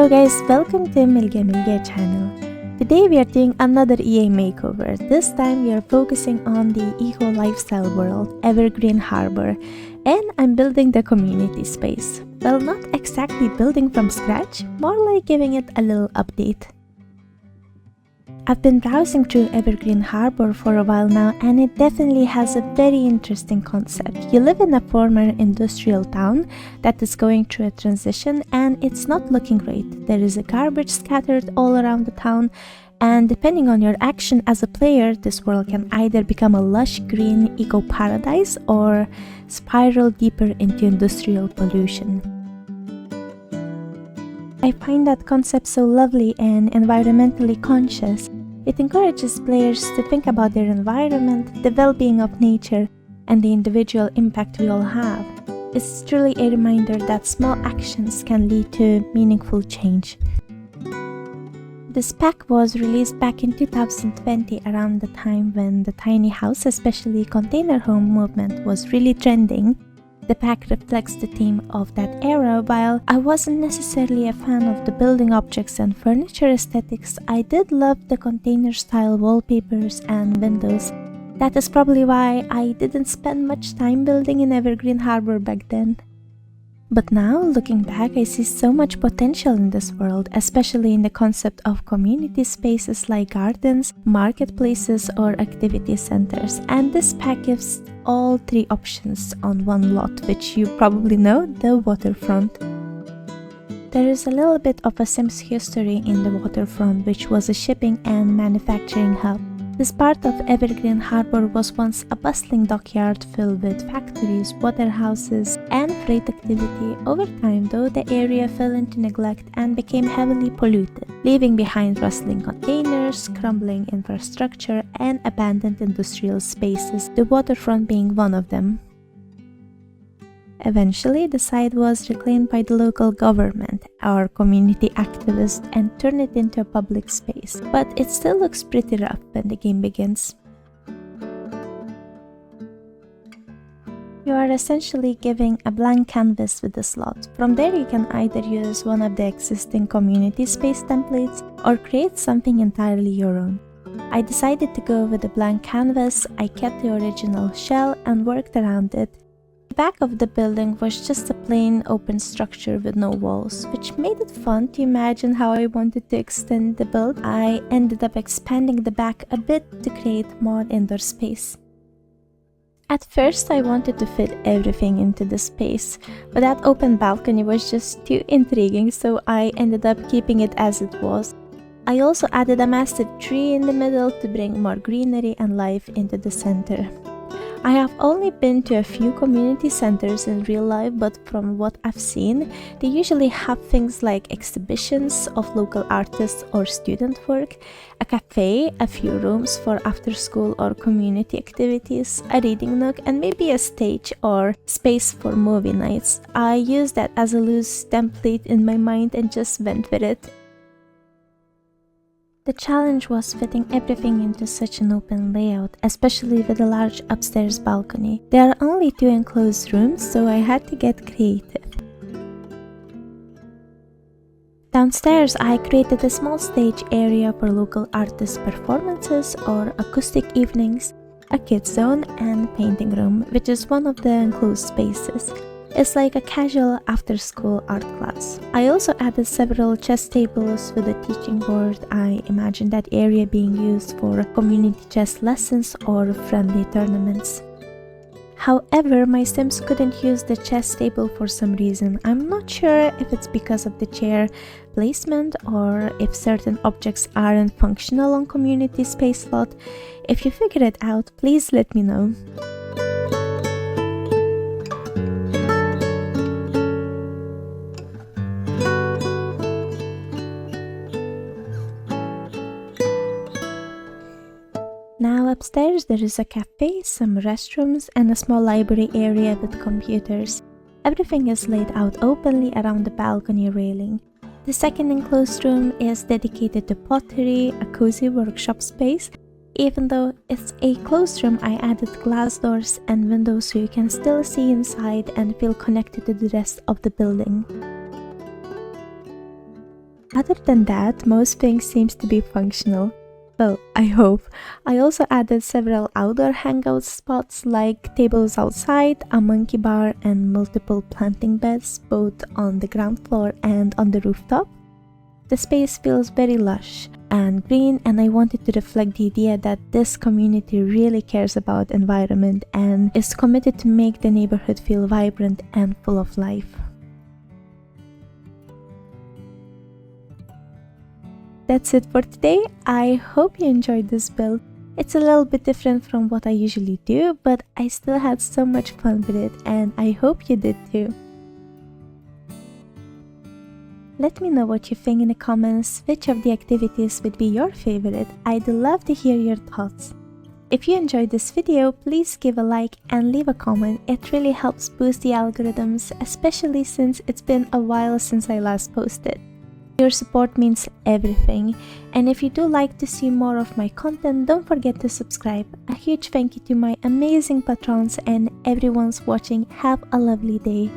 Hello guys, welcome to milgemilge channel. Today we are doing another EA makeover. This time we are focusing on the eco lifestyle world, Evergreen Harbor, and I'm building the community space. Well, not exactly building from scratch, more like giving it a little update. I've been browsing through Evergreen Harbor for a while now, and it definitely has a very interesting concept. You live in a former industrial town that is going through a transition, and it's not looking great. There is a garbage scattered all around the town, and depending on your action as a player, this world can either become a lush green eco paradise or spiral deeper into industrial pollution. I find that concept so lovely and environmentally conscious. It encourages players to think about their environment, the well-being of nature, and the individual impact we all have. It's truly a reminder that small actions can lead to meaningful change. This pack was released back in 2020, around the time when the tiny house, especially container home movement, was really trending. The pack reflects the theme of that era. While I wasn't necessarily a fan of the building objects and furniture aesthetics, I did love the container-style wallpapers and windows. That is probably why I didn't spend much time building in Evergreen Harbor back then. But now, looking back, I see so much potential in this world, especially in the concept of community spaces like gardens, marketplaces, or activity centers. And this pack gives all three options on one lot, which you probably know, the Waterfront. There is a little bit of a Sims history in the Waterfront, which was a shipping and manufacturing hub. This part of Evergreen Harbor was once a bustling dockyard filled with factories, warehouses, and freight activity. Over time, though, the area fell into neglect and became heavily polluted, leaving behind rustling containers, crumbling infrastructure, and abandoned industrial spaces, the waterfront being one of them. Eventually, the site was reclaimed by the local government or community activists and turned it into a public space, but it still looks pretty rough when the game begins. You are essentially giving a blank canvas with the slot. From there, you can either use one of the existing community space templates or create something entirely your own. I decided to go with a blank canvas. I kept the original shell and worked around it. The back of the building was just a plain open structure with no walls, which made it fun to imagine how I wanted to extend the build. I ended up expanding the back a bit to create more indoor space. At first, I wanted to fit everything into the space, but that open balcony was just too intriguing, so I ended up keeping it as it was. I also added a massive tree in the middle to bring more greenery and life into the center. I have only been to a few community centers in real life, but from what I've seen, they usually have things like exhibitions of local artists or student work, a cafe, a few rooms for after-school or community activities, a reading nook, and maybe a stage or space for movie nights. I used that as a loose template in my mind and just went with it. The challenge was fitting everything into such an open layout, especially with a large upstairs balcony. There are only 2 enclosed rooms, so I had to get creative. Downstairs, I created a small stage area for local artist performances or acoustic evenings, a kids zone, and painting room, which is one of the enclosed spaces. It's like a casual after-school art class. I also added several chess tables with a teaching board. I imagined that area being used for community chess lessons or friendly tournaments. However, my Sims couldn't use the chess table for some reason. I'm not sure if it's because of the chair placement or if certain objects aren't functional on community space slot. If you figure it out, please let me know. Now upstairs there is a cafe, some restrooms, and a small library area with computers. Everything is laid out openly around the balcony railing. The second enclosed room is dedicated to pottery, a cozy workshop space. Even though it's a closed room, I added glass doors and windows so you can still see inside and feel connected to the rest of the building. Other than that, most things seems to be functional. Well, I hope. I also added several outdoor hangout spots like tables outside, a monkey bar, and multiple planting beds both on the ground floor and on the rooftop. The space feels very lush and green, and I wanted to reflect the idea that this community really cares about environment and is committed to make the neighborhood feel vibrant and full of life. That's it for today. I hope you enjoyed this build. It's a little bit different from what I usually do, but I still had so much fun with it, and I hope you did too. Let me know what you think in the comments, which of the activities would be your favorite. I'd love to hear your thoughts. If you enjoyed this video, please give a like and leave a comment. It really helps boost the algorithms, especially since it's been a while since I last posted. Your support means everything, and if you do like to see more of my content, don't forget to subscribe. A huge thank you to my amazing patrons and everyone's watching. Have a lovely day.